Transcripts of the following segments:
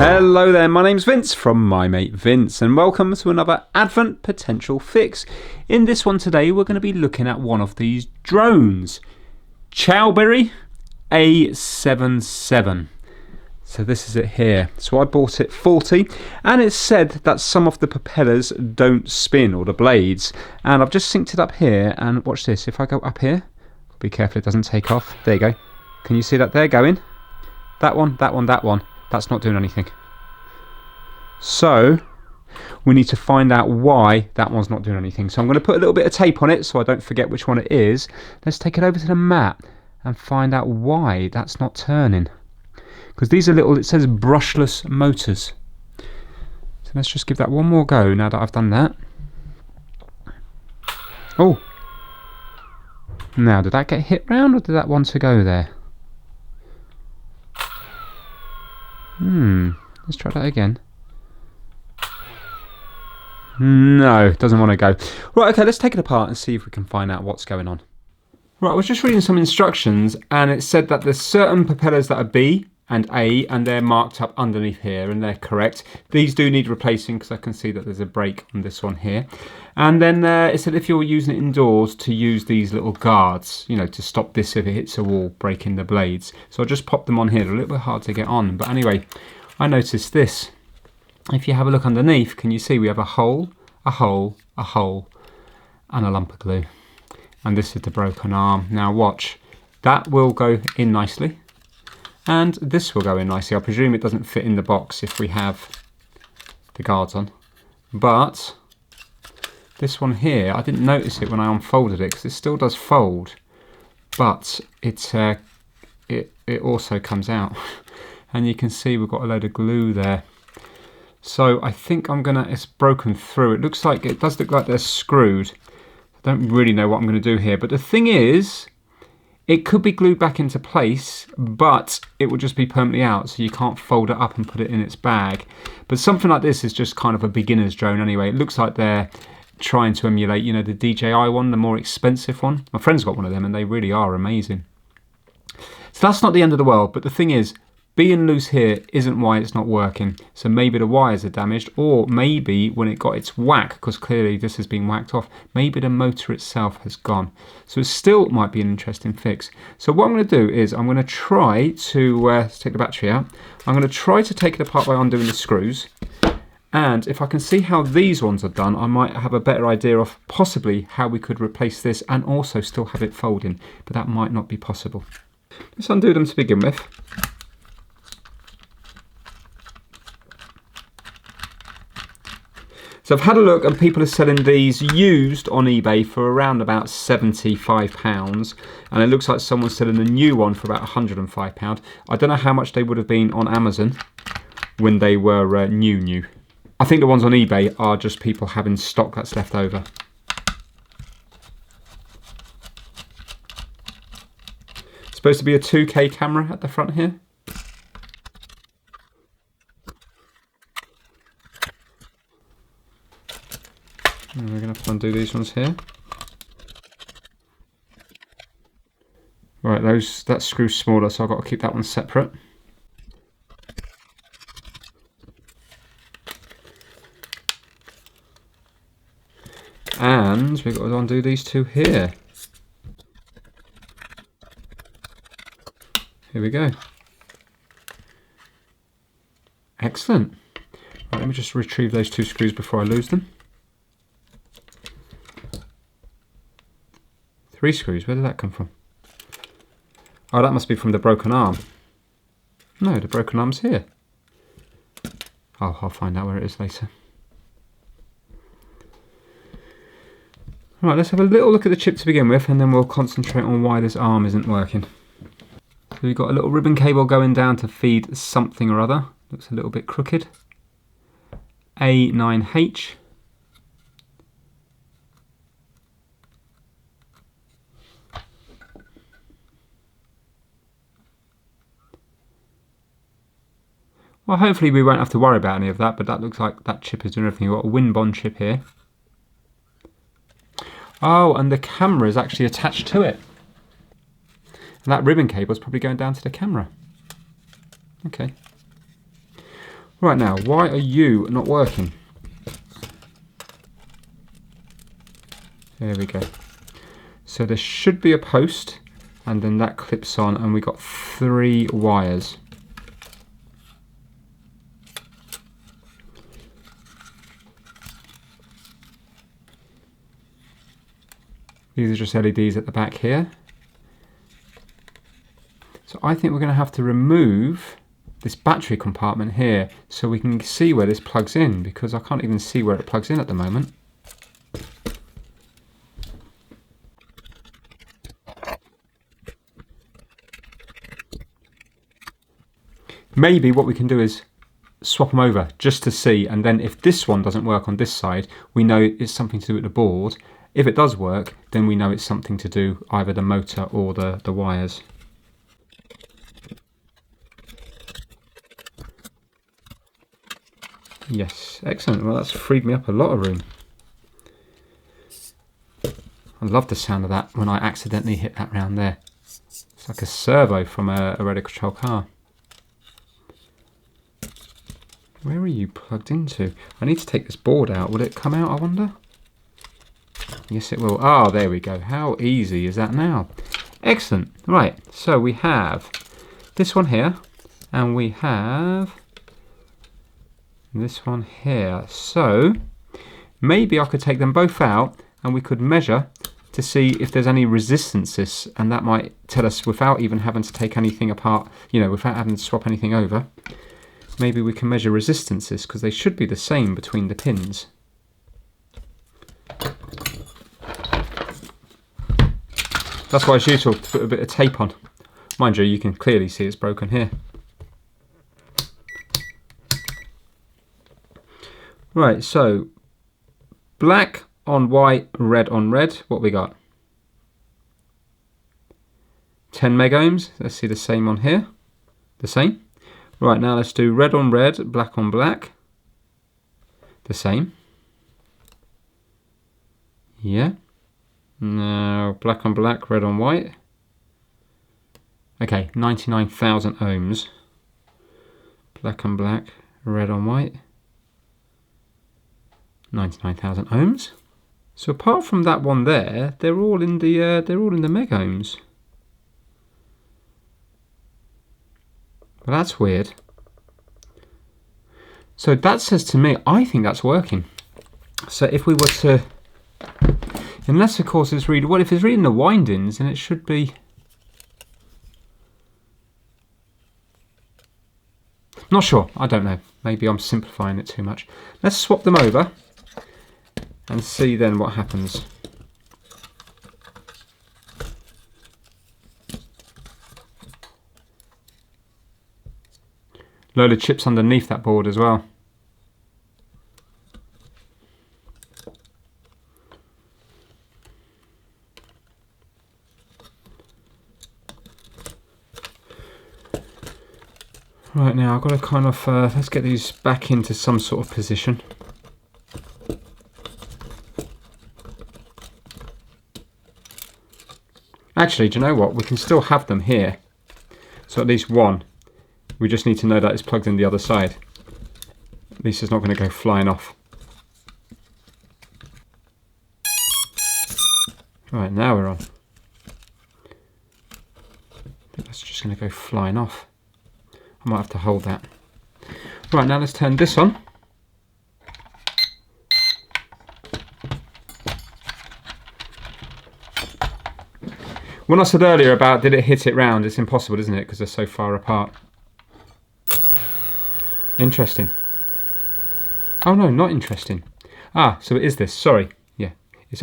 Hello there, my name's Vince from My Mate Vince, and welcome to another Advent Potential Fix. In this one today, we're going to be looking at one of these drones, Chowberry A77. So this is it here. So I bought it 40, and it said that some of the propellers don't spin, or the blades. And I've just synced it up here, and watch this. If I go up here, be careful it doesn't take off. There you go. Can you see that there going? That one, that one, that one. That's not doing anything. So we need to find out why that one's not doing anything. So I'm going to put a little bit of tape on it so I don't forget which one it is. Let's take it over to the mat and find out why that's not turning. Because these are little, it says brushless motors. So let's just give that one more go now that I've done that. Oh! Now, did that get hit round or did that want to go there? Let's try that again. No, doesn't want to go. Right, okay, let's take it apart and see if we can find out what's going on. Right, I was just reading some instructions and it said that there's certain propellers that are B and A and they're marked up underneath here and they're correct. These do need replacing because I can see that there's a break on this one here. And then it said if you're using it indoors to use these little guards, you know, to stop this if it hits a wall, breaking the blades. So I just popped them on here. They're a little bit hard to get on. But anyway, I noticed this. If you have a look underneath, can you see we have a hole, a hole, a hole, and a lump of glue. And this is the broken arm. Now watch, that will go in nicely. And this will go in nicely. I presume it doesn't fit in the box if we have the guards on. But this one here, I didn't notice it when I unfolded it because it still does fold, but it also comes out. And you can see we've got a load of glue there. So I think it's broken through. It looks like, it does look like they're screwed. I don't really know what I'm going to do here. But the thing is, it could be glued back into place, but it will just be permanently out. So you can't fold it up and put it in its bag. But something like this is just kind of a beginner's drone anyway. It looks like they're trying to emulate, you know, the DJI one, the more expensive one. My friend's got one of them and they really are amazing. So that's not the end of the world. But the thing is, being loose here isn't why it's not working. So maybe the wires are damaged, or maybe when it got its whack, because clearly this has been whacked off, maybe the motor itself has gone. So it still might be an interesting fix. So what I'm going to do is I'm going to try to, let's take the battery out. I'm going to try to take it apart by undoing the screws. And if I can see how these ones are done, I might have a better idea of possibly how we could replace this and also still have it folding. But that might not be possible. Let's undo them to begin with. So I've had a look and people are selling these used on eBay for around about £75. And it looks like someone's selling a new one for about £105. I don't know how much they would have been on Amazon when they were new. I think the ones on eBay are just people having stock that's left over. It's supposed to be a 2K camera at the front here. And we're going to have to undo these ones here. Right, that screw's smaller, so I've got to keep that one separate. And we've got to undo these two here. Here we go. Excellent. Right, let me just retrieve those two screws before I lose them. 3 screws, where did that come from? Oh, that must be from the broken arm. No, the broken arm's here. Oh, I'll find out where it is later. Right, let's have a little look at the chip to begin with and then we'll concentrate on why this arm isn't working. So we've got a little ribbon cable going down to feed something or other. Looks a little bit crooked. A9H. Well, hopefully we won't have to worry about any of that, but that looks like that chip is doing everything. We've got a WinBond chip here. Oh, and the camera is actually attached to it. And that ribbon cable is probably going down to the camera. Okay. Right, now, why are you not working? There we go. So there should be a post, and then that clips on, and we got 3 wires. These are just LEDs at the back here. So I think we're going to have to remove this battery compartment here so we can see where this plugs in, because I can't even see where it plugs in at the moment. Maybe what we can do is swap them over just to see, and then if this one doesn't work on this side, we know it's something to do with the board. If it does work, then we know it's something to do either the motor or the wires. Yes, excellent. Well, that's freed me up a lot of room. I love the sound of that when I accidentally hit that round there. It's like a servo from a radio control car. Where are you plugged into? I need to take this board out. Will it come out, I wonder? Yes, it will. Ah, there we go. How easy is that now? Excellent. Right, so we have this one here, and we have this one here. So maybe I could take them both out and we could measure to see if there's any resistances, and that might tell us without even having to take anything apart, you know, without having to swap anything over. Maybe we can measure resistances, because they should be the same between the pins. That's why it's useful to put a bit of tape on. Mind you, you can clearly see it's broken here. Right, so black on white, red on red. What we got? 10 megohms. Let's see the same on here. The same. Right, now let's do red on red, black on black. The same. Yeah. Now black on black, red on white. Okay, 99,000 ohms. Black on black, red on white. 99,000 ohms. So apart from that one there, they're all in the megohms. Well, that's weird. So that says to me, I think that's working. So if we were to, unless of course it's reading, well, if it's reading the windings, then it should be. Not sure, I don't know. Maybe I'm simplifying it too much. Let's swap them over and see then what happens. Load of chips underneath that board as well. Right, now I've got to kind of, let's get these back into some sort of position. Actually, do you know what? We can still have them here. So at least one. We just need to know that it's plugged in the other side. At least it's not going to go flying off. Right, now we're on. I think that's just going to go flying off. I might have to hold that. Right, now let's turn this on. When I said earlier about did it hit it round, it's impossible, isn't it? Because they're so far apart. Interesting. Oh no, not interesting. Ah, so it is this, sorry. Yeah,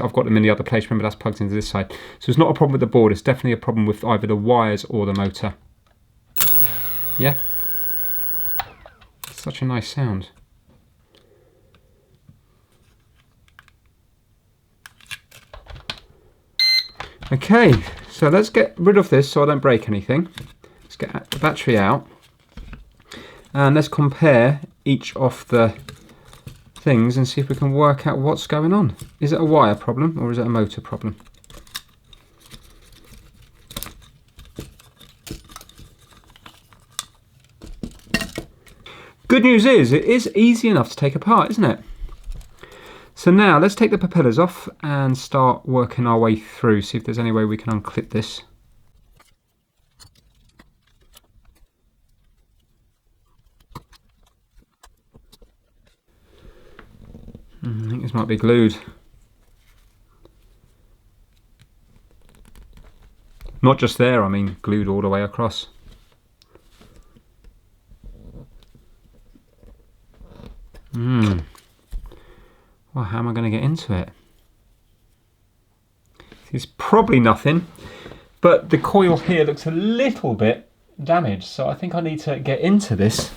I've got them in the other place. Remember, that's plugged into this side. So it's not a problem with the board, it's definitely a problem with either the wires or the motor. Yeah? Such a nice sound. Okay, so let's get rid of this so I don't break anything. Let's get the battery out. And let's compare each of the things and see if we can work out what's going on. Is it a wire problem or is it a motor problem? Good news is, it is easy enough to take apart, isn't it? So now let's take the propellers off and start working our way through, see if there's any way we can unclip this. I think this might be glued. Not just there, I mean glued all the way across. Well, how am I going to get into it? It's probably nothing, but the coil here looks a little bit damaged, so I think I need to get into this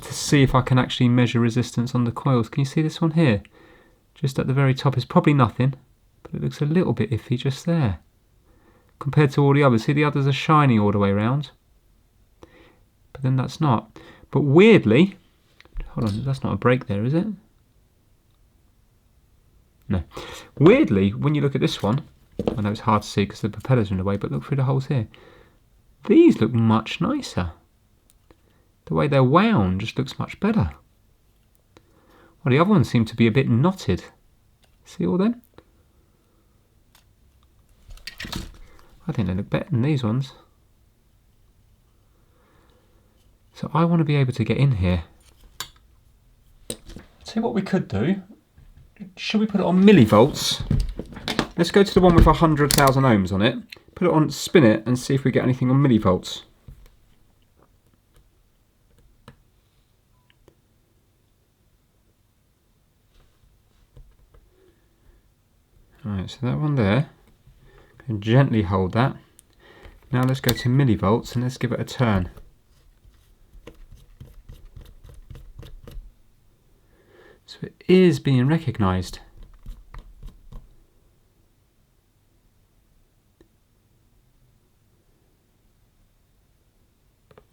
to see if I can actually measure resistance on the coils. Can you see this one here? Just at the very top is probably nothing, but it looks a little bit iffy just there compared to all the others. See, the others are shiny all the way around, but then that's not. But weirdly, hold on, that's not a break there, is it? No. Weirdly, when you look at this one, I know it's hard to see because the propellers are in the way, but look through the holes here. These look much nicer. The way they're wound just looks much better. Well, the other ones seem to be a bit knotted. See all them? I think they look better than these ones. So I want to be able to get in here. See what we could do. Should we put it on millivolts? Let's go to the one with 100,000 ohms on it. Put it on, spin it, and see if we get anything on millivolts. Alright, so that one there. Can gently hold that. Now let's go to millivolts and let's give it a turn. So it is being recognised.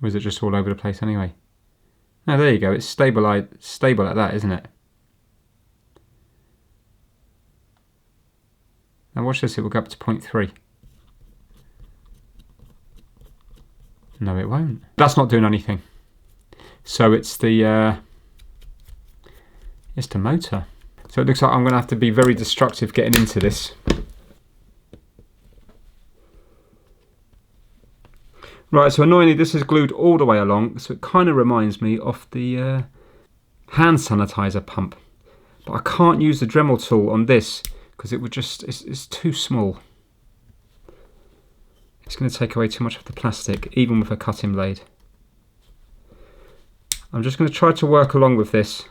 Or is it just all over the place anyway? No, there you go. It's stable at that, isn't it? Now watch this. It will go up to 0.3. No, it won't. That's not doing anything. So it's the motor. So it looks like I'm going to have to be very destructive getting into this. Right, so annoyingly this is glued all the way along, so it kind of reminds me of the hand sanitizer pump. But I can't use the Dremel tool on this because it would just, it's too small. It's going to take away too much of the plastic, even with a cutting blade. I'm just going to try to work along with this.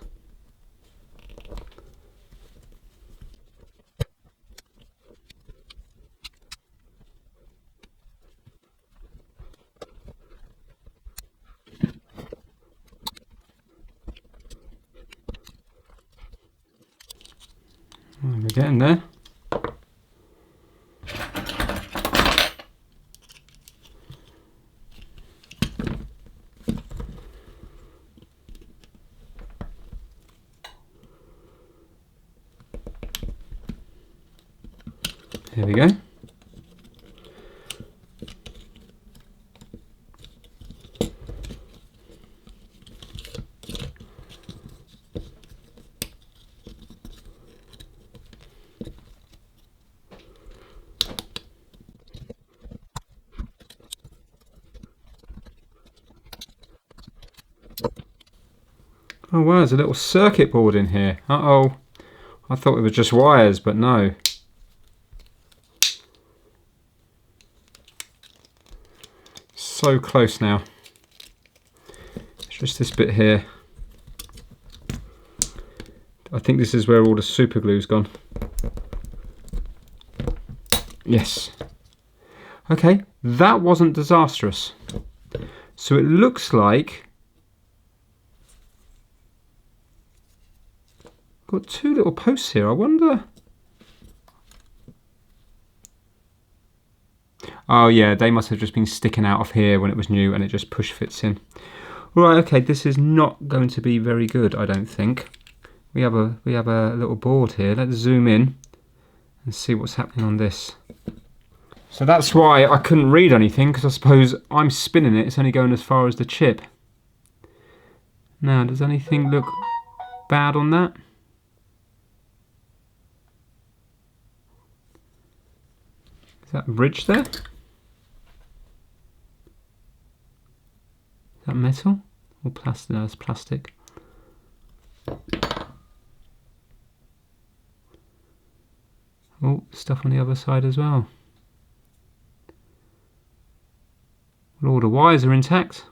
We're getting there. Here we go. Oh wow, there's a little circuit board in here. Uh-oh. I thought it was just wires, but no. So close now. It's just this bit here. I think this is where all the super glue's gone. Yes. Okay, that wasn't disastrous. So it looks like got two little posts here. I wonder. Oh yeah, they must have just been sticking out of here when it was new and it just push fits in. Right, okay, this is not going to be very good, I don't think. we have a little board here. Let's zoom in and see what's happening on this. So that's why I couldn't read anything, because I suppose I'm spinning it. It's only going as far as the chip. Now, does anything look bad on that? Is that bridge there? Is that metal or plastic? No, it's plastic. Oh, stuff on the other side as well. Well, all the wires are intact.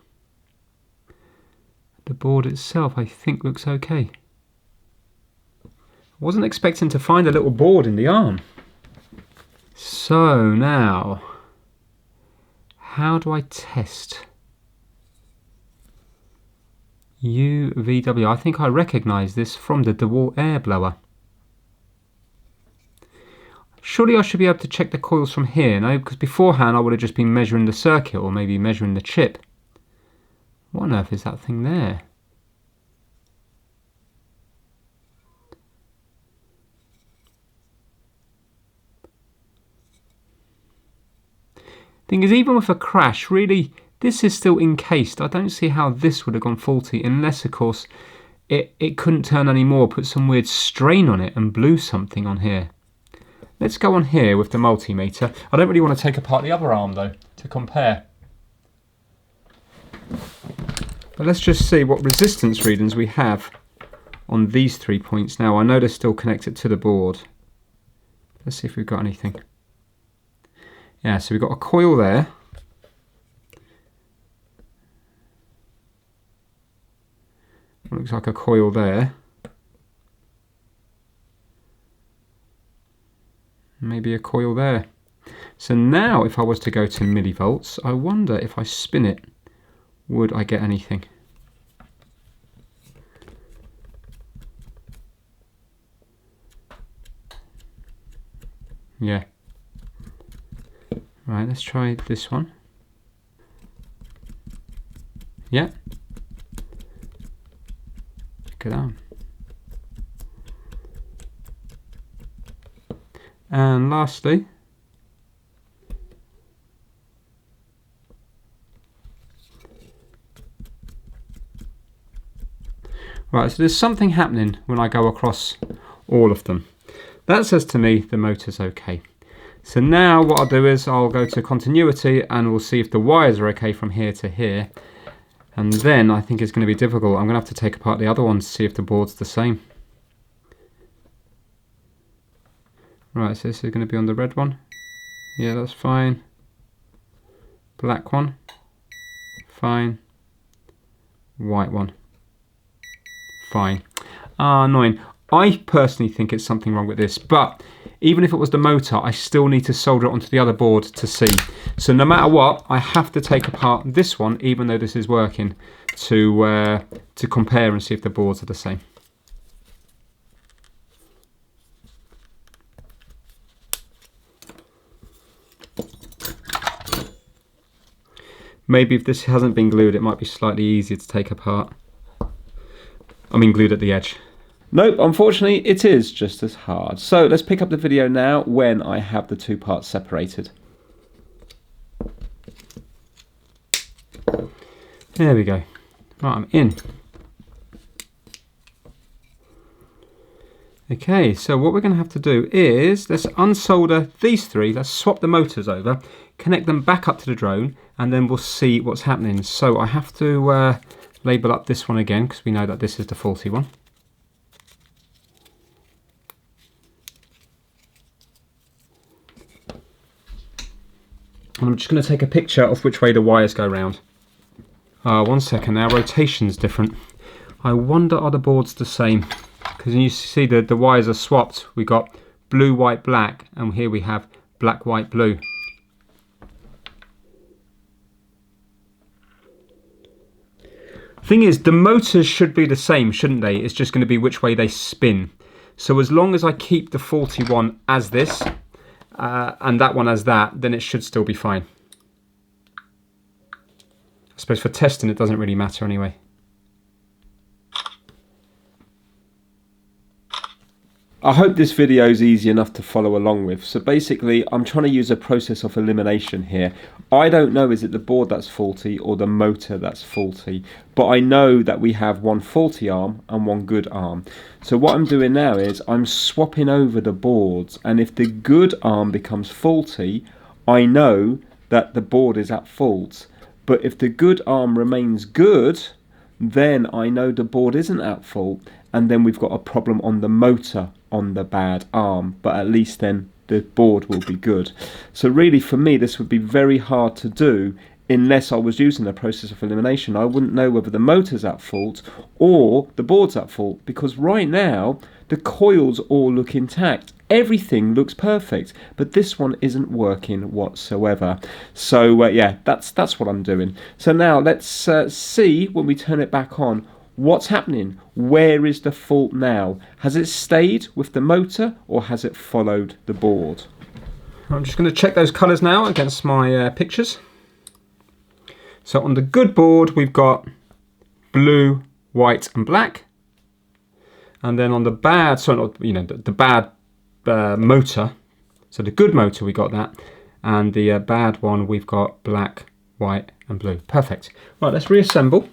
The board itself, I think, looks okay. I wasn't expecting to find a little board in the arm. So now, how do I test UVW? I think I recognise this from the DeWalt air blower. Surely I should be able to check the coils from here, no? Because beforehand I would have just been measuring the circuit, or maybe measuring the chip. What on earth is that thing there? Thing is, even with a crash, really, this is still encased. I don't see how this would have gone faulty, unless, of course, it couldn't turn anymore, put some weird strain on it and blew something on here. Let's go on here with the multimeter. I don't really want to take apart the other arm, though, to compare. But let's just see what resistance readings we have on these 3 points. Now, I know they're still connected to the board. Let's see if we've got anything. Yeah, so we've got a coil there. Looks like a coil there. Maybe a coil there. So now if I was to go to millivolts, I wonder if I spin it, would I get anything? Yeah. Right, let's try this one. Yeah. Check it out. And lastly, right, so there's something happening when I go across all of them. That says to me the motor's okay. So now what I'll do is I'll go to continuity and we'll see if the wires are okay from here to here. And then I think it's going to be difficult. I'm going to have to take apart the other one to see if the board's the same. Right, so this is going to be on the red one. Yeah, that's fine. Black one. Fine. White one. Fine. Ah, annoying. I personally think it's something wrong with this, but even if it was the motor, I still need to solder it onto the other board to see. So no matter what, I have to take apart this one, even though this is working, to compare and see if the boards are the same. Maybe if this hasn't been glued, it might be slightly easier to take apart. I mean, glued at the edge. Nope, unfortunately, it is just as hard. So let's pick up the video now when I have the two parts separated. There we go. Right, I'm in. Okay, so what we're going to have to do is, let's unsolder these three, let's swap the motors over, connect them back up to the drone, and then we'll see what's happening. So I have to label up this one again, because we know that this is the faulty one. And I'm just going to take a picture of which way the wires go round. 1 second now, rotation's different. I wonder, are the boards the same? Because you see the wires are swapped. We got blue, white, black, and here we have black, white, blue. Thing is, the motors should be the same, shouldn't they? It's just going to be which way they spin. So as long as I keep the faulty one as this, and that one as that, then it should still be fine. I suppose for testing it doesn't really matter anyway. I hope this video is easy enough to follow along with. So basically, I'm trying to use a process of elimination here. I don't know, is it the board that's faulty or the motor that's faulty? But I know that we have one faulty arm and one good arm. So what I'm doing now is I'm swapping over the boards. And if the good arm becomes faulty, I know that the board is at fault. But if the good arm remains good, then I know the board isn't at fault. And then we've got a problem on the motor on the bad arm, but at least then the board will be good. So really for me this would be very hard to do unless I was using the process of elimination. I wouldn't know whether the motor's at fault or the board's at fault, because right now the coils all look intact. Everything looks perfect, but this one isn't working whatsoever. So yeah, that's what I'm doing. So now let's see when we turn it back on, what's happening? Where is the fault now? Has it stayed with the motor or has it followed the board? I'm just going to check those colours now against my pictures. So on the good board we've got blue, white and black. And then on the bad, so you know, the bad motor, so the good motor we got that, and the bad one we've got black, white and blue. Perfect. Right, let's reassemble.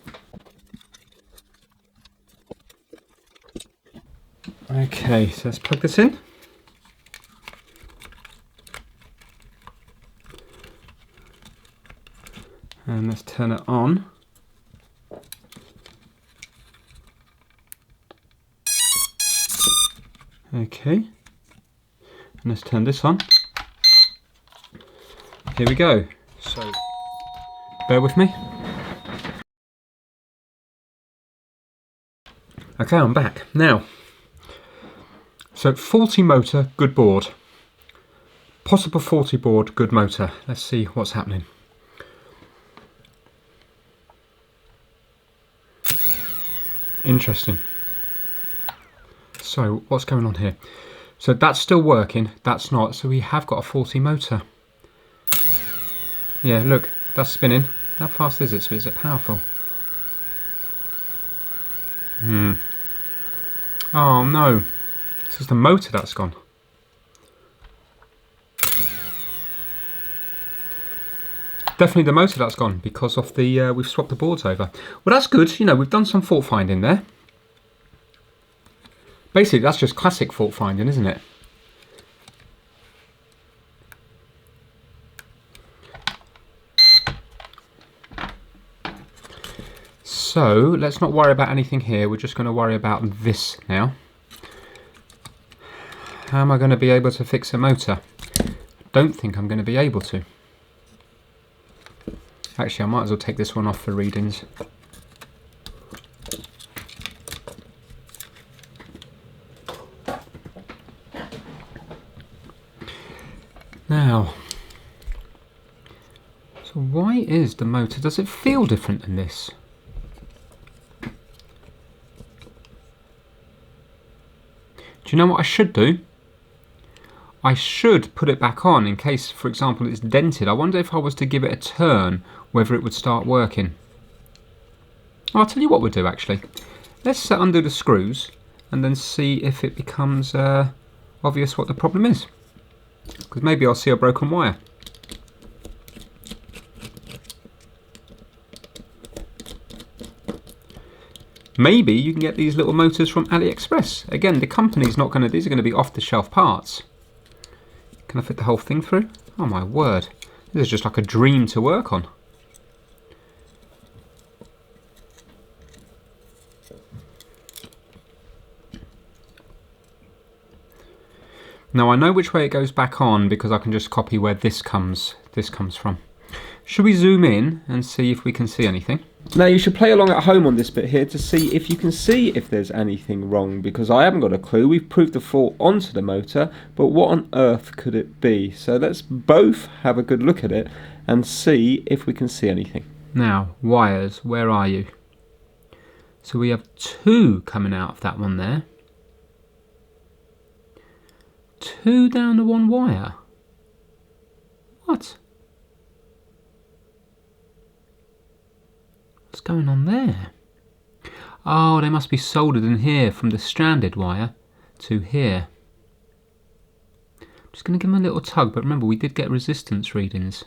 Okay, so let's plug this in. And let's turn it on. Okay, and let's turn this on. Here we go. So, bear with me. Okay, I'm back. Now, so faulty motor, good board. Possible faulty board, good motor. Let's see what's happening. Interesting. So what's going on here? So that's still working, that's not. So we have got a faulty motor. Yeah, look, that's spinning. How fast is it? Is it powerful? Oh no. This is the motor that's gone. Definitely the motor that's gone because of the we've swapped the boards over. Well, that's good. You know, we've done some fault finding there. Basically, that's just classic fault finding, isn't it? So let's not worry about anything here. We're just going to worry about this now. How am I going to be able to fix a motor? Don't think I'm going to be able to. Actually, I might as well take this one off for readings. Now, so why is the motor, does it feel different than this? Do you know what I should do? I should put it back on in case, for example, it's dented. I wonder if I was to give it a turn, whether it would start working. I'll tell you what we'll do actually. Let's undo the screws and then see if it becomes obvious what the problem is. Because maybe I'll see a broken wire. Maybe you can get these little motors from AliExpress. Again, the company's not going to, these are going to be off-the-shelf parts. Can I fit the whole thing through? Oh my word. This is just like a dream to work on. Now I know which way it goes back on because I can just copy where this comes from. Should we zoom in and see if we can see anything? Now you should play along at home on this bit here to see if you can see if there's anything wrong, because I haven't got a clue. We've proved the fault onto the motor, but what on earth could it be? So let's both have a good look at it and see if we can see anything. Now, wires, where are you? So we have two coming out of that one there. Two down the one wire. What? What's going on there? Oh, they must be soldered in here from the stranded wire to here. Just going to give them a little tug, but remember we did get resistance readings.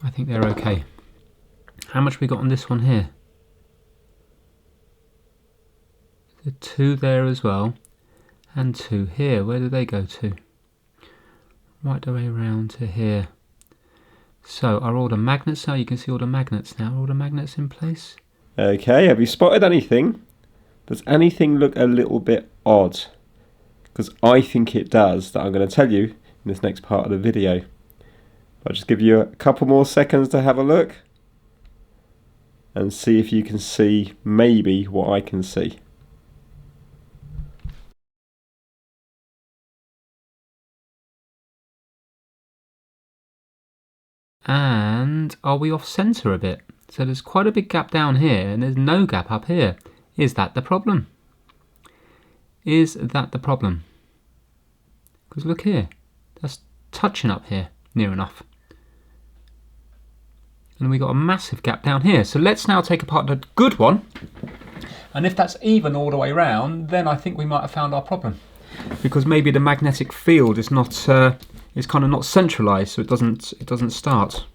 I think they're okay. How much we got on this one here? The 2 there as well, and 2 here. Where do they go to? Right the way around to here. So are all the magnets now? You can see all the magnets now. Are all the magnets in place? Okay, have you spotted anything? Does anything look a little bit odd? Because I think it does, that I'm going to tell you in this next part of the video. I'll just give you a couple more seconds to have a look and see if you can see maybe what I can see. And are we off centre a bit? So there's quite a big gap down here and there's no gap up here. Is that the problem? Is that the problem? Because look here, that's touching up here, near enough. And we got a massive gap down here. So let's now take apart the good one. And if that's even all the way around, then I think we might have found our problem. Because maybe the magnetic field is not, it's kind of not centralised, so it doesn't start.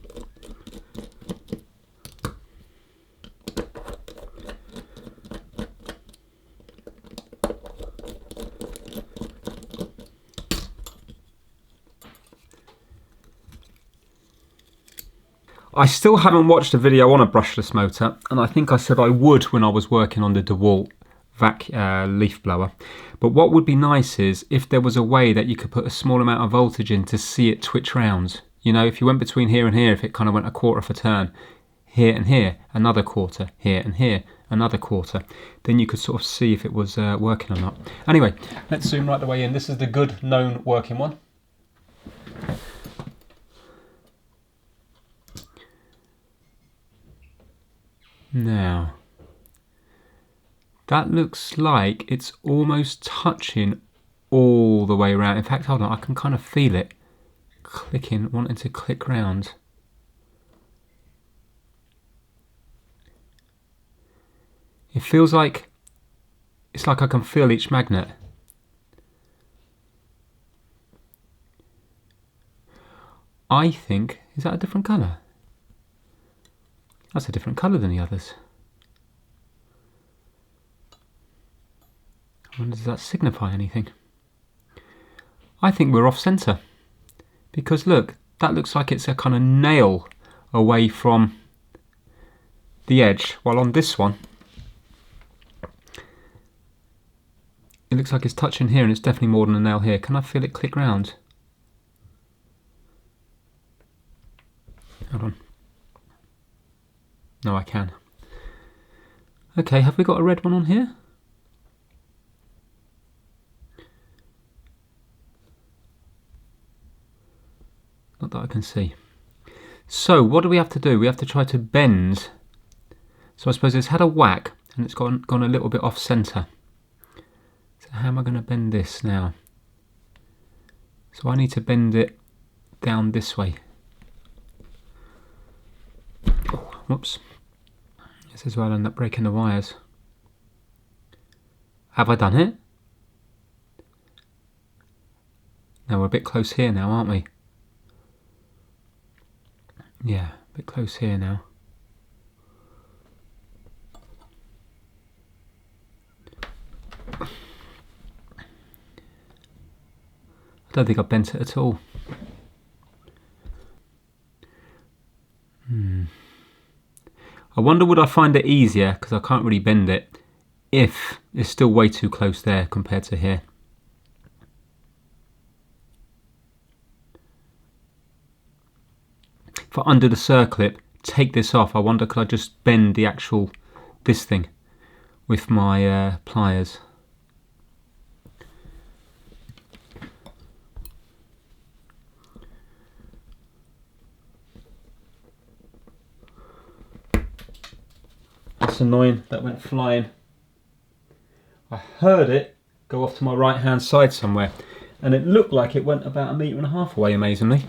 I still haven't watched a video on a brushless motor, and I think I said I would when I was working on the DeWalt leaf blower. But what would be nice is if there was a way that you could put a small amount of voltage in to see it twitch round. You know, if you went between here and here, if it kind of went a quarter of a turn, here and here, another quarter, here and here, another quarter, then you could sort of see if it was working or not. Anyway, let's zoom right the way in. This is the good known working one. Now, that looks like it's almost touching all the way around. In fact, hold on, I can kind of feel it clicking, wanting to click round. It feels like, it's like I can feel each magnet. I think, is that a different colour? That's a different colour than the others. I wonder, does that signify anything? I think we're off centre. Because look, that looks like it's a kind of nail away from the edge. While on this one, it looks like it's touching here and it's definitely more than a nail here. Can I feel it click round? Hold on. No, I can. Okay, have we got a red one on here? Not that I can see. So, what do we have to do? We have to try to bend. So I suppose it's had a whack and it's gone a little bit off centre. So how am I going to bend this now? So I need to bend it down this way. Oh, whoops. This is where I'll end up breaking the wires. Have I done it? Now we're a bit close here now, aren't we? Yeah, a bit close here now. I don't think I bent it at all. I wonder would I find it easier, because I can't really bend it, if it's still way too close there compared to here. If I undo the circlip, take this off, I wonder could I just bend the actual, this thing, with my pliers. That's annoying, that went flying. I heard it go off to my right hand side somewhere and it looked like it went about 1.5 meters away, amazingly.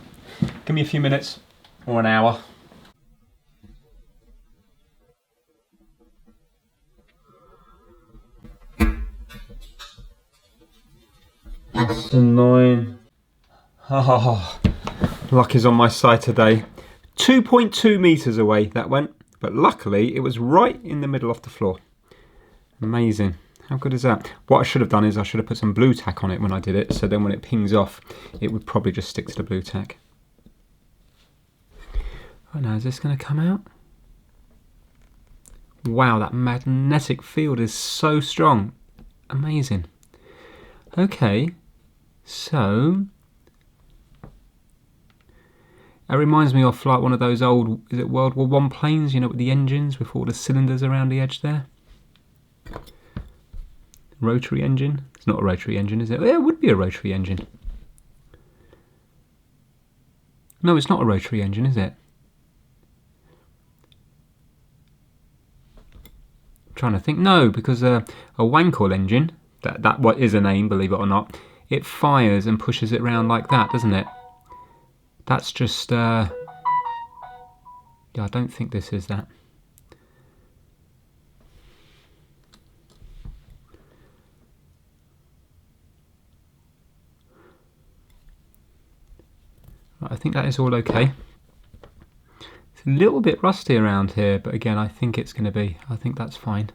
Give me a few minutes or an hour. That's annoying. Oh, luck is on my side today. 2.2 meters away that went, but luckily it was right in the middle of the floor. Amazing. How good is that? What I should have done is I should have put some blue tack on it when I did it, so then when it pings off, it would probably just stick to the blue tack. Oh, now is this going to come out? Wow, that magnetic field is so strong. Amazing. Okay, so it reminds me of like one of those old, is it World War I planes, you know, with the engines with all the cylinders around the edge there? Rotary engine? It's not a rotary engine, is it? Yeah, it would be a rotary engine. No, it's not a rotary engine, is it? I'm trying to think. No, because a Wankel engine, that what is a name, believe it or not, it fires and pushes it around like that, doesn't it? That's just, yeah, I don't think this is that. Right, I think that is all okay. It's a little bit rusty around here, but again, I think it's going to be, I think that's fine.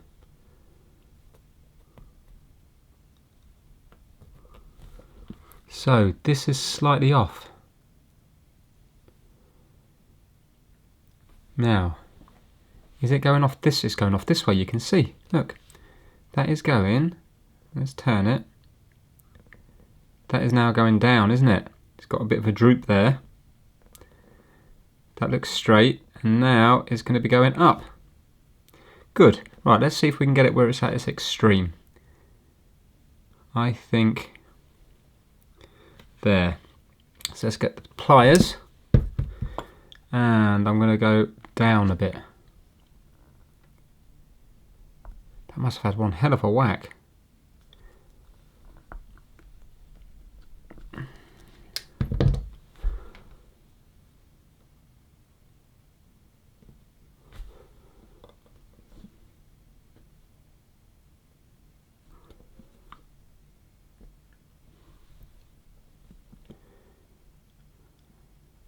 So, this is slightly off. Now, is it going off this? It's going off this way, you can see. Look, that is going, let's turn it. That is now going down, isn't it? It's got a bit of a droop there. That looks straight, and now it's going to be going up. Good. Right, let's see if we can get it where it's at its extreme. I think there. So let's get the pliers, and I'm going to go down a bit. That must have had one hell of a whack.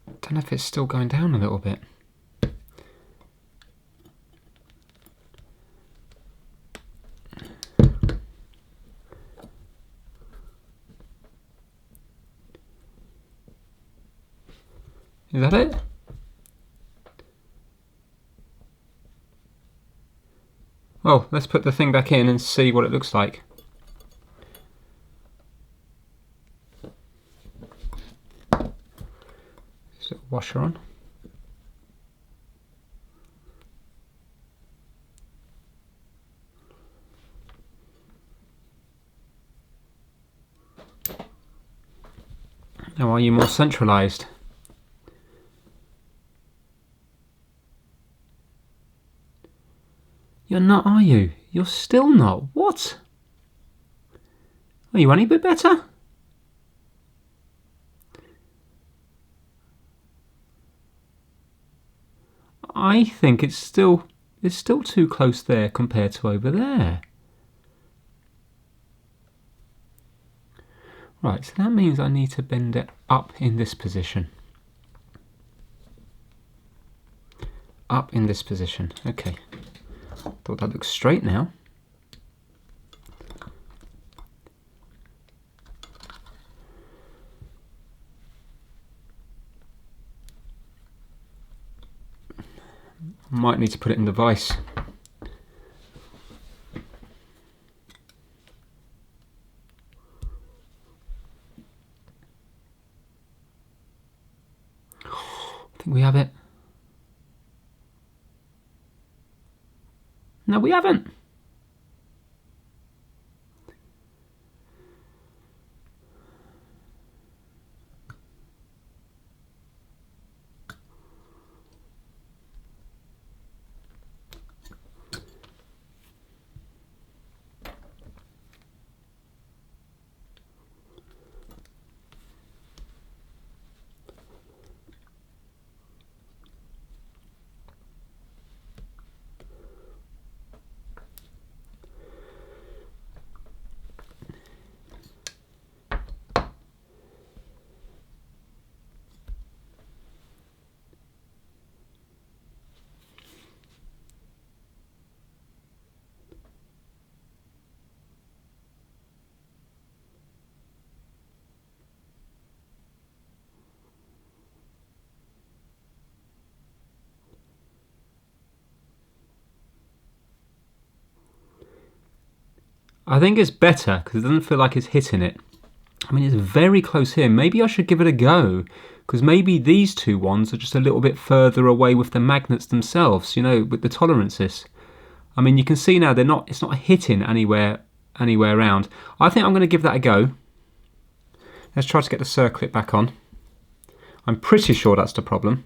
I don't know if it's still going down a little bit. Is that it? Well, let's put the thing back in and see what it looks like. Just a washer on. Now, are you more centralised? You're not, are you? You're still not. What? Are you any bit better? I think it's still too close there compared to over there. Right, so that means I need to bend it up in this position. Up in this position. Okay. Thought that looked straight now. Might need to put it in the vise. I think we have it. No, we haven't. I think it's better because it doesn't feel like it's hitting it. I mean, it's very close here. Maybe I should give it a go, because maybe these two ones are just a little bit further away with the magnets themselves, you know, with the tolerances. I mean, you can see now it's not hitting anywhere around. I think I'm going to give that a go. Let's try to get the circlip back on. I'm pretty sure that's the problem.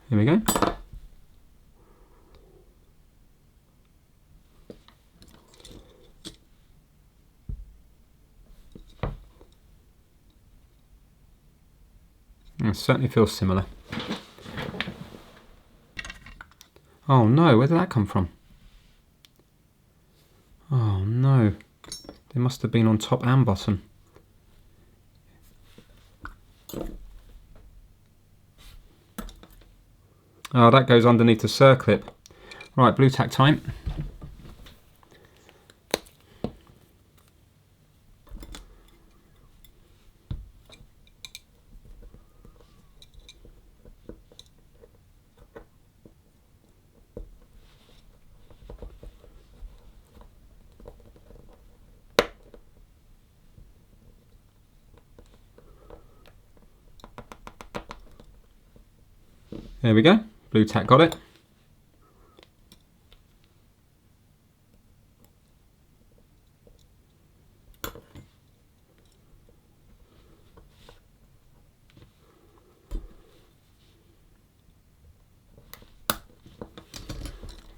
Here we go. It certainly feels similar. Oh no, where did that come from? Oh no, they must have been on top and bottom. Oh, that goes underneath the circlip. Right, blue tack time. There we go. Blue tack got it.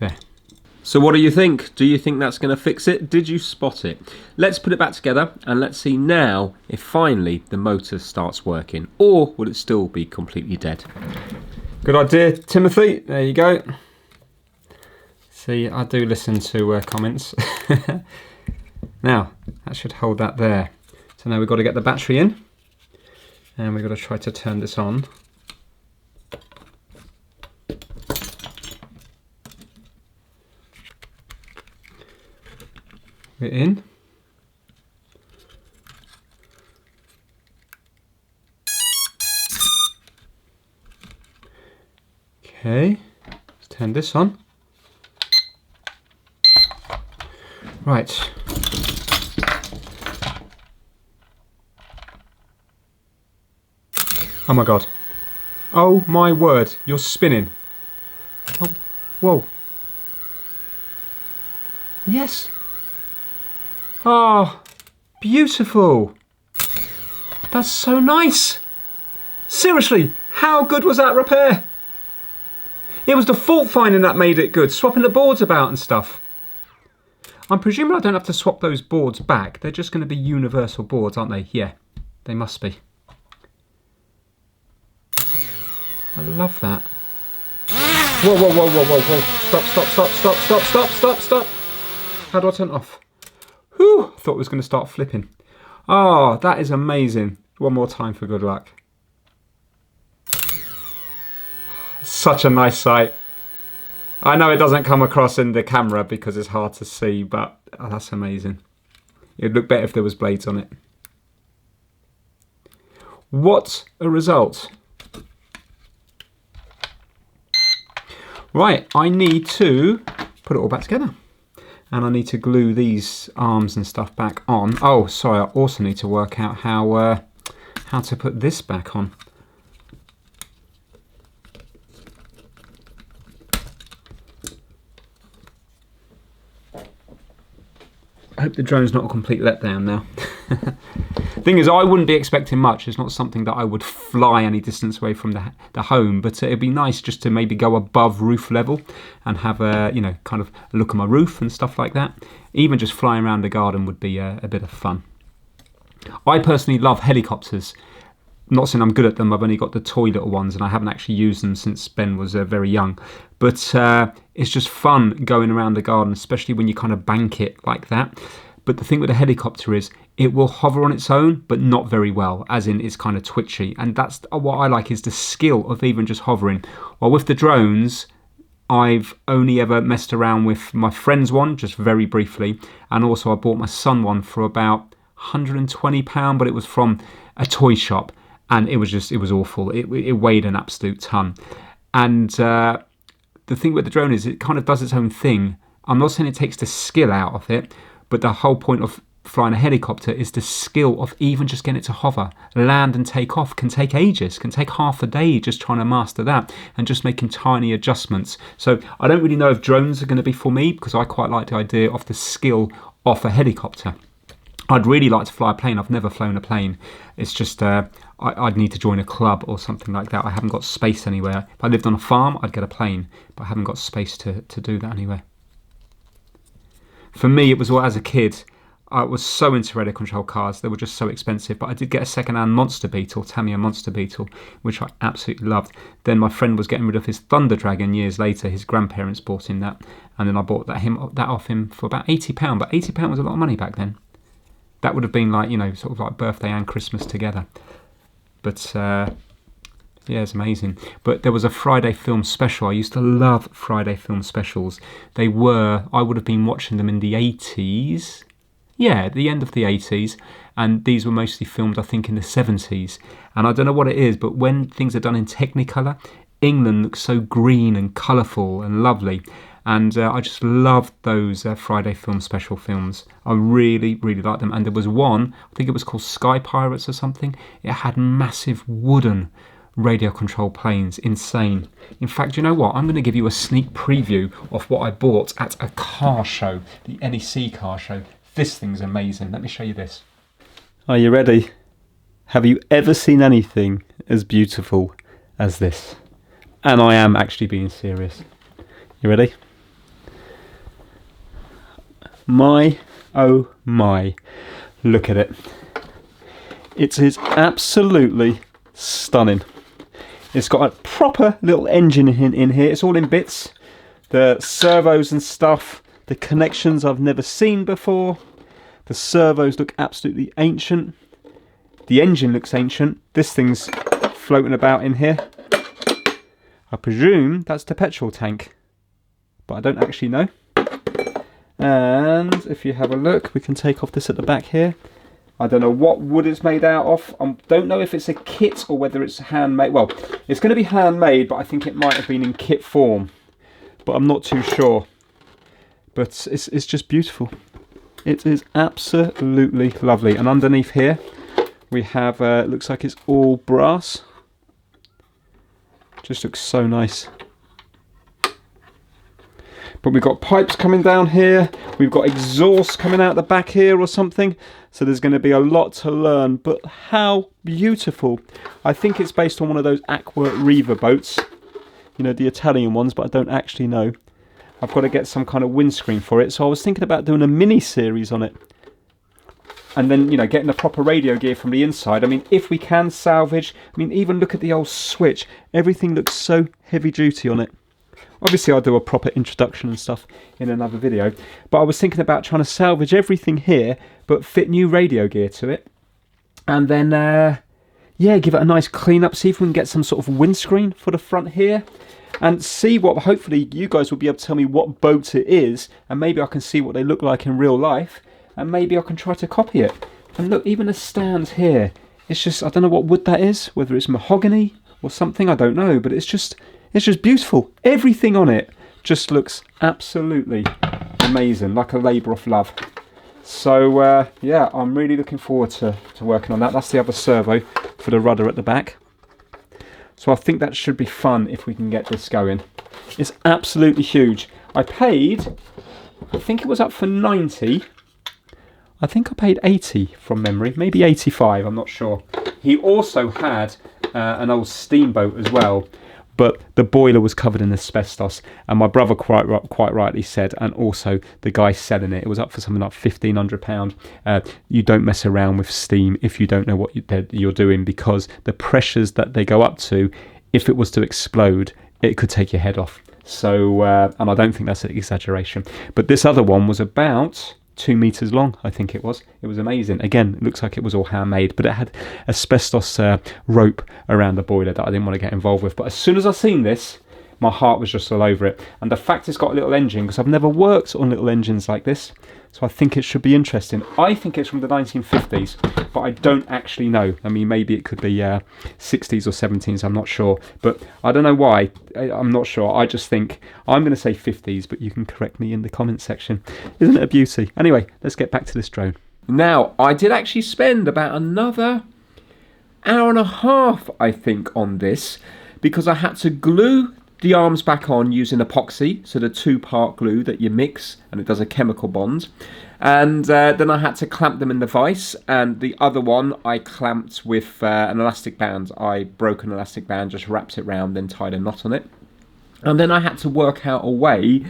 There. So what do you think? Do you think that's going to fix it? Did you spot it? Let's put it back together and let's see now if finally the motor starts working, or will it still be completely dead? Good idea, Timothy. There you go. See, I do listen to comments. Now, that should hold that there. So now we've got to get the battery in, and we've got to try to turn this on. We're in. Okay, let's turn this on. Right. Oh my god. Oh my word, you're spinning. Oh, whoa. Yes. Oh, beautiful. That's so nice. Seriously, how good was that repair? It was the fault finding that made it good, swapping the boards about and stuff. I'm presuming I don't have to swap those boards back. They're just going to be universal boards, aren't they? Yeah, they must be. I love that. Whoa, whoa, whoa, whoa, whoa, whoa. Stop, stop, stop, stop, stop, stop, stop, stop. How do I turn it off? Whew, thought it was going to start flipping. Oh, that is amazing. One more time for good luck. Such a nice sight. I know it doesn't come across in the camera because it's hard to see, but oh, that's amazing. It'd look better if there was blades on it. What a result. Right, I need to put it all back together. And I need to glue these arms and stuff back on. Oh, sorry, I also need to work out how to put this back on. I hope the drone's not a complete letdown now. Thing is, I wouldn't be expecting much. It's not something that I would fly any distance away from the home, but it'd be nice just to maybe go above roof level and have a, you know, kind of a look at my roof and stuff like that. Even just flying around the garden would be a bit of fun. I personally love helicopters. I'm not saying I'm good at them. I've only got the toy little ones and I haven't actually used them since Ben was very young. But it's just fun going around the garden, especially when you kind of bank it like that. But the thing with a helicopter is it will hover on its own, but not very well, as in it's kind of twitchy. And that's what I like, is the skill of even just hovering. While with the drones, I've only ever messed around with my friend's one, just very briefly. And also I bought my son one for about £120, but it was from a toy shop, and it was awful. It weighed an absolute ton. And the thing with the drone is it kind of does its own thing. I'm not saying it takes the skill out of it, but the whole point of flying a helicopter is the skill of even just getting it to hover, land and take off can take ages, can take half a day just trying to master that and just making tiny adjustments. So I don't really know if drones are going to be for me, because I quite like the idea of the skill of a helicopter. I'd really like to fly a plane. I've never flown a plane. It's just I'd need to join a club or something like that. I haven't got space anywhere. If I lived on a farm, I'd get a plane, but I haven't got space to do that anywhere. For me, it was as a kid, I was so into radio control cars. They were just so expensive, but I did get a second-hand Monster Beetle, Tamiya Monster Beetle, which I absolutely loved. Then my friend was getting rid of his Thunder Dragon years later. His grandparents bought him that, and then I bought that off him for about £80. But £80 was a lot of money back then. That would have been like, sort of like birthday and Christmas together. But yeah, it's amazing. But there was a Friday film special. I used to love Friday film specials. I would have been watching them in the 80s. Yeah, the end of the 80s, and these were mostly filmed, I think, in the 70s. And I don't know what it is, but when things are done in Technicolor, England looks so green and colourful and lovely. And I just loved those Friday film special films. I really, really liked them. And there was one, I think it was called Sky Pirates or something. It had massive wooden radio control planes. Insane. In fact, you know what? I'm going to give you a sneak preview of what I bought at a car show, the NEC car show. This thing's amazing. Let me show you this. Are you ready? Have you ever seen anything as beautiful as this? And I am actually being serious. You ready? My, oh my, look at it. It is absolutely stunning. It's got a proper little engine in here. It's all in bits. The servos and stuff. The connections I've never seen before. The servos look absolutely ancient. The engine looks ancient. This thing's floating about in here. I presume that's the petrol tank, but I don't actually know. And if you have a look, we can take off this at the back here. I don't know what wood it's made out of. I don't know if it's a kit or whether it's handmade. Well, it's going to be handmade, but I think it might have been in kit form. But I'm not too sure. But it's just beautiful. It is absolutely lovely. And underneath here, we have, looks like it's all brass. Just looks so nice. But we've got pipes coming down here. We've got exhaust coming out the back here or something. So there's going to be a lot to learn. But how beautiful. I think it's based on one of those Aqua Riva boats. The Italian ones, but I don't actually know. I've got to get some kind of windscreen for it. So I was thinking about doing a mini-series on it. And then, getting the proper radio gear from the inside. I mean, if we can salvage. I mean, even look at the old switch. Everything looks so heavy-duty on it. Obviously, I'll do a proper introduction and stuff in another video. But I was thinking about trying to salvage everything here, but fit new radio gear to it. And then, yeah, give it a nice clean up. See if we can get some sort of windscreen for the front here. And see what, hopefully, you guys will be able to tell me what boat it is. And maybe I can see what they look like in real life. And maybe I can try to copy it. And look, even the stands here. It's just, I don't know what wood that is. Whether it's mahogany or something, I don't know. But it's just beautiful. Everything on it just looks absolutely amazing. Like a labour of love. So, yeah, I'm really looking forward to working on that. That's the other servo for the rudder at the back. So I think that should be fun if we can get this going. It's absolutely huge. I paid, I think it was up for 90. I think I paid 80 from memory. Maybe 85, I'm not sure. He also had an old steamboat as well. But the boiler was covered in asbestos. And my brother quite rightly said, and also the guy selling it, it was up for something like £1,500. You don't mess around with steam if you don't know what you're doing, because the pressures that they go up to, if it was to explode, it could take your head off. So, and I don't think that's an exaggeration. But this other one was about 2 meters long, I think it was. It was amazing. Again, it looks like it was all handmade, but it had asbestos rope around the boiler that I didn't want to get involved with. But as soon as I seen this, my heart was just all over it. And the fact it's got a little engine, because I've never worked on little engines like this, so I think it should be interesting. I think it's from the 1950s, but I don't actually know. I mean, maybe it could be 60s or 70s, I'm not sure. But I don't know why, I'm not sure. I just think, I'm going to say 50s, but you can correct me in the comments section. Isn't it a beauty? Anyway, let's get back to this drone. Now, I did actually spend about another hour and a half, I think, on this, because I had to glue the arms back on using epoxy, so the 2-part glue that you mix and it does a chemical bond. And then I had to clamp them in the vise, and the other one I clamped with an elastic band. I broke an elastic band, just wrapped it round, then tied a knot on it. And then I had to work out a way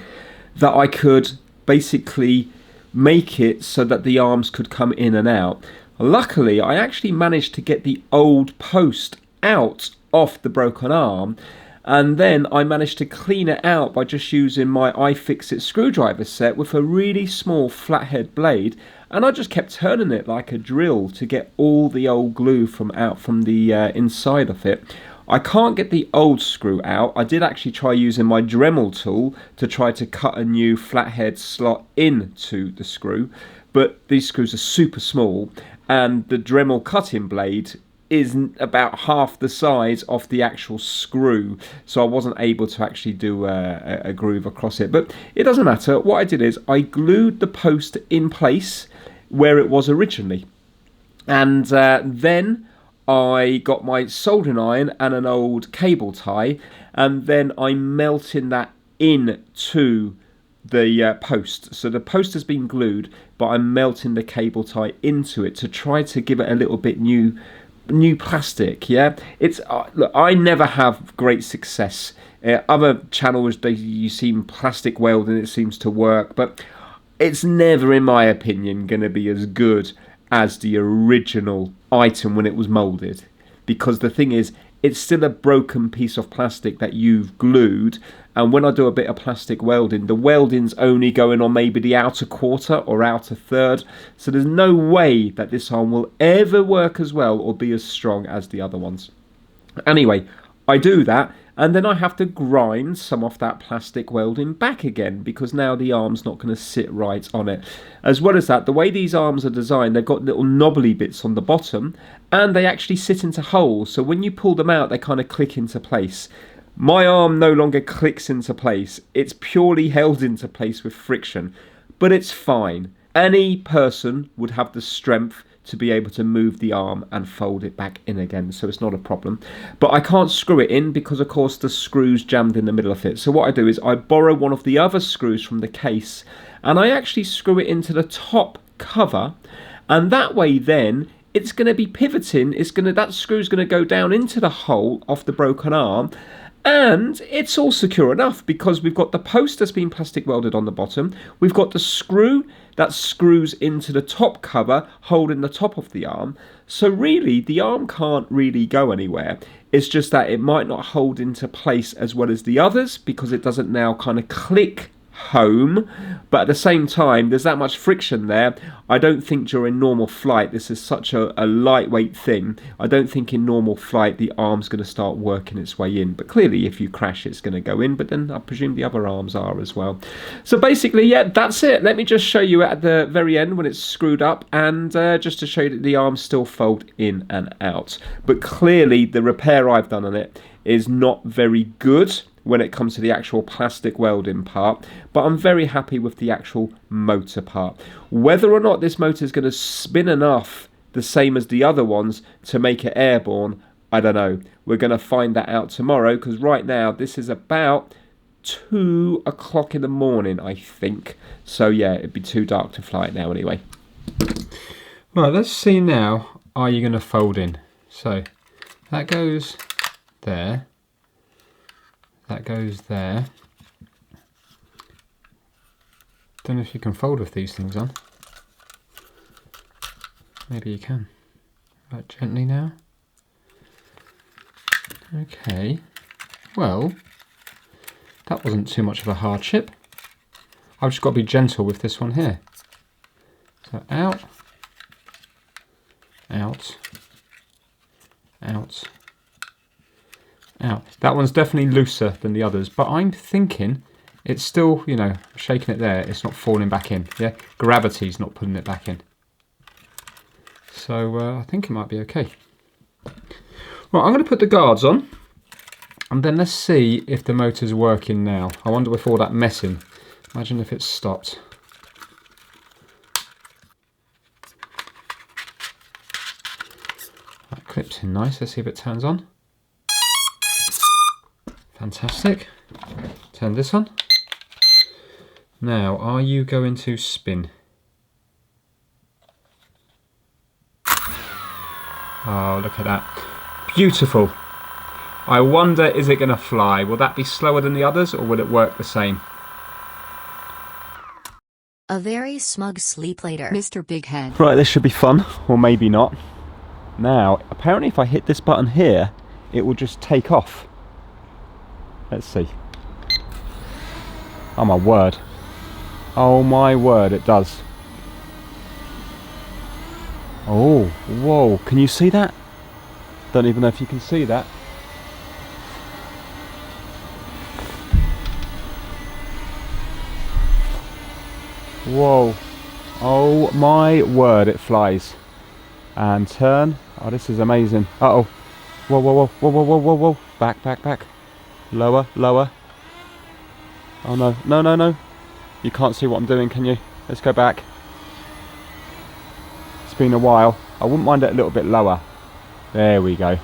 that I could basically make it so that the arms could come in and out. Luckily, I actually managed to get the old post out of the broken arm, and then I managed to clean it out by just using my iFixit screwdriver set with a really small flathead blade, and I just kept turning it like a drill to get all the old glue out from the inside of it. I can't get the old screw out. I did actually try using my Dremel tool to try to cut a new flathead slot into the screw, but these screws are super small, and the Dremel cutting blade is about half the size of the actual screw, so I wasn't able to actually do a groove across it. But it doesn't matter. What I did is I glued the post in place where it was originally, and then I got my soldering iron and an old cable tie, and then I'm melting that into the post. So the post has been glued, but I'm melting the cable tie into it to try to give it a little bit new plastic. Yeah, it's look, I never have great success. Other channels, you see plastic welding, it seems to work, but it's never, in my opinion, going to be as good as the original item when it was molded, because the thing is, it's still a broken piece of plastic that you've glued, and when I do a bit of plastic welding, the welding's only going on maybe the outer quarter or outer third, so there's no way that this arm will ever work as well or be as strong as the other ones. Anyway, I do that, and then I have to grind some of that plastic welding back again, because now the arm's not going to sit right on it. As well as that, the way these arms are designed, they've got little knobbly bits on the bottom, and they actually sit into holes, so when you pull them out, they kind of click into place. My arm no longer clicks into place. It's purely held into place with friction, but it's fine. Any person would have the strength to be able to move the arm and fold it back in again, so it's not a problem. But I can't screw it in because, of course, the screw's jammed in the middle of it. So what I do is I borrow one of the other screws from the case, and I actually screw it into the top cover, and that way then it's going to be pivoting. That screw's going to go down into the hole of the broken arm, and it's all secure enough because we've got the post that's been plastic welded on the bottom. We've got the screw that screws into the top cover, holding the top of the arm. So really, the arm can't really go anywhere. It's just that it might not hold into place as well as the others because it doesn't now kind of click home, but at the same time there's that much friction there. I don't think during normal flight, this is such a lightweight thing, I don't think in normal flight the arm's going to start working its way in, but clearly if you crash it's going to go in, but then I presume the other arms are as well. So basically, yeah, that's it. Let me just show you at the very end when it's screwed up, and just to show you that the arms still fold in and out. But clearly the repair I've done on it is not very good when it comes to the actual plastic welding part, but I'm very happy with the actual motor part. Whether or not this motor is going to spin enough the same as the other ones to make it airborne, I don't know. We're going to find that out tomorrow, because right now this is about 2 o'clock in the morning, I think. So yeah, it'd be too dark to fly it now anyway. Right, let's see now, are you going to fold in? So that goes there. That goes there. Don't know if you can fold with these things on. Maybe you can. Right, gently now. Okay. Well, that wasn't too much of a hardship. I've just got to be gentle with this one here. So out, out, out, out. That one's definitely looser than the others, but I'm thinking it's still, you know, shaking it there, it's not falling back in. Yeah, gravity's not pulling it back in. So I think it might be okay. Right, I'm going to put the guards on, and then let's see if the motor's working now. I wonder with all that messing. Imagine if it's stopped. That clips in nice. Let's see if it turns on. Fantastic. Turn this on. Now, are you going to spin? Oh, look at that. Beautiful. I wonder, is it going to fly? Will that be slower than the others, or will it work the same? A very smug sleep later, Mr. Big Head. Right, this should be fun, or maybe not. Now, apparently if I hit this button here, it will just take off. Let's see. Oh my word. Oh my word, it does. Oh, whoa, can you see that? Don't even know if you can see that. Whoa. Oh my word, it flies. And turn. Oh, this is amazing. Uh-oh. Whoa, whoa, whoa, whoa, whoa, whoa, whoa, whoa. Back, back, back. Lower, lower. Oh no, no, no, no. You can't see what I'm doing, can you? Let's go back. It's been a while. I wouldn't mind it a little bit lower. There we go.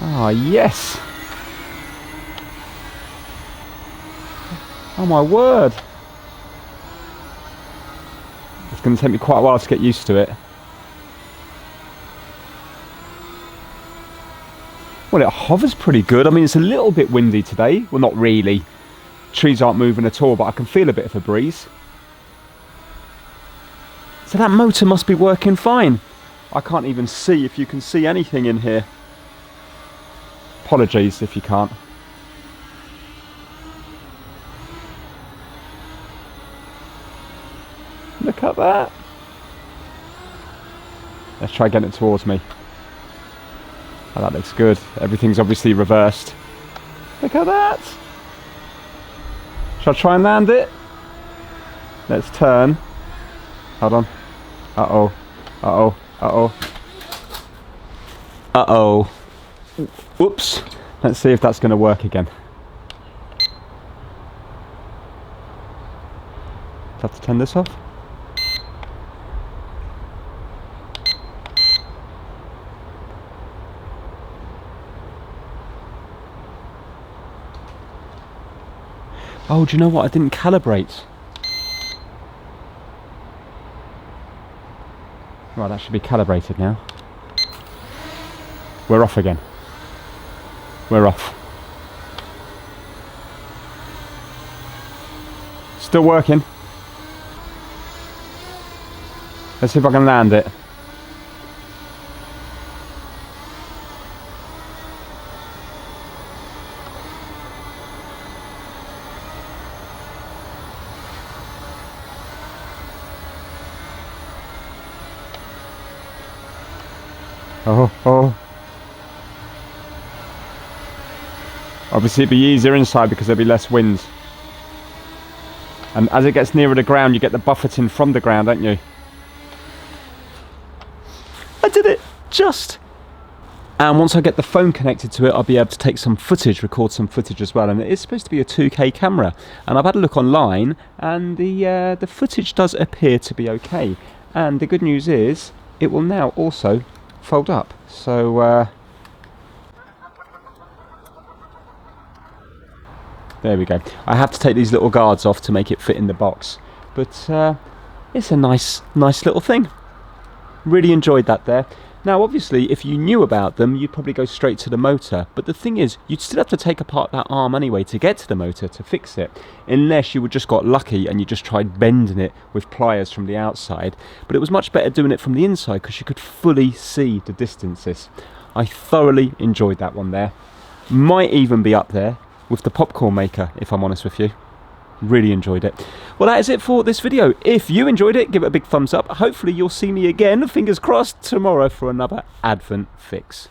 Ah, yes. Oh my word. It's going to take me quite a while to get used to it. Well, it hovers pretty good. I mean, it's a little bit windy today. Well, not really. Trees aren't moving at all, but I can feel a bit of a breeze. So that motor must be working fine. I can't even see if you can see anything in here. Apologies if you can't. Look at that. Let's try getting it towards me. Oh, that looks good. Everything's obviously reversed. Look at that. Shall I try and land it? Let's turn. Hold on. Uh-oh. Uh-oh. Uh-oh. Uh-oh. Whoops. Let's see if that's going to work again. Have to turn this off. Oh, do you know what? I didn't calibrate. Right, that should be calibrated now. We're off again. We're off. Still working. Let's see if I can land it. Oh, oh. Obviously it'd be easier inside because there'll be less wind. And as it gets nearer the ground, you get the buffeting from the ground, don't you? I did it! Just! And once I get the phone connected to it, I'll be able to take some footage, record some footage as well. And it is supposed to be a 2K camera. And I've had a look online, and the footage does appear to be okay. And the good news is, it will now also fold up. So, there we go. I have to take these little guards off to make it fit in the box. But it's a nice little thing. Really enjoyed that there. Now obviously if you knew about them you'd probably go straight to the motor, but the thing is you'd still have to take apart that arm anyway to get to the motor to fix it, unless you just got lucky and you just tried bending it with pliers from the outside. But it was much better doing it from the inside because you could fully see the distances. I thoroughly enjoyed that one there. Might even be up there with the popcorn maker, if I'm honest with you. Really enjoyed it. Well, that is it for this video. If you enjoyed it, give it a big thumbs up. Hopefully you'll see me again, fingers crossed, tomorrow for another Advent fix.